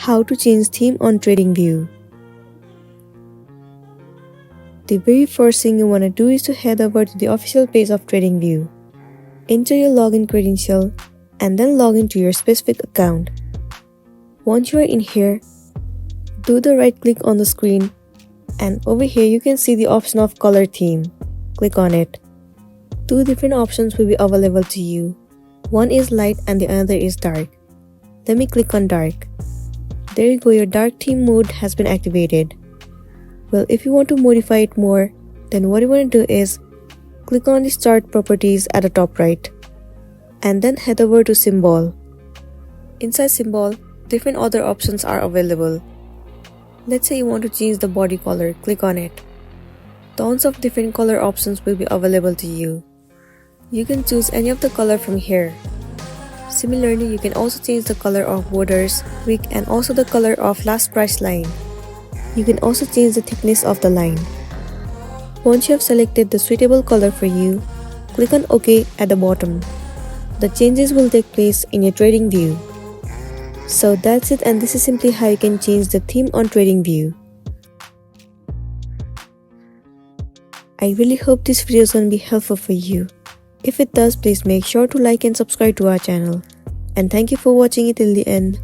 How to change theme on TradingView. The very first thing you want to do is to head over to the official page of TradingView. Enter your login credential and then log into your specific account. Once you are in here, do the right click on the screen and over here you can see the option of color theme. Click on it. Two different options will be available to you. One is light and the other is dark. Let me click on dark. There you go, your dark theme mode has been activated. Well, if you want to modify it more, then what you want to do is click on the start properties at the top right and then head over to symbol. Inside symbol, different other options are available. Let's say you want to change the body color, click on it. Tons of different color options will be available to you. You can choose any of the color from here. Similarly, you can also change the color of borders, wick and also the color of last price line. You can also change the thickness of the line. Once you have selected the suitable color for you, click on OK at the bottom. The changes will take place in your TradingView. So that's it, and this is simply how you can change the theme on TradingView. I really hope this video is going to be helpful for you. If it does, please make sure to like and subscribe to our channel. And thank you for watching it till the end.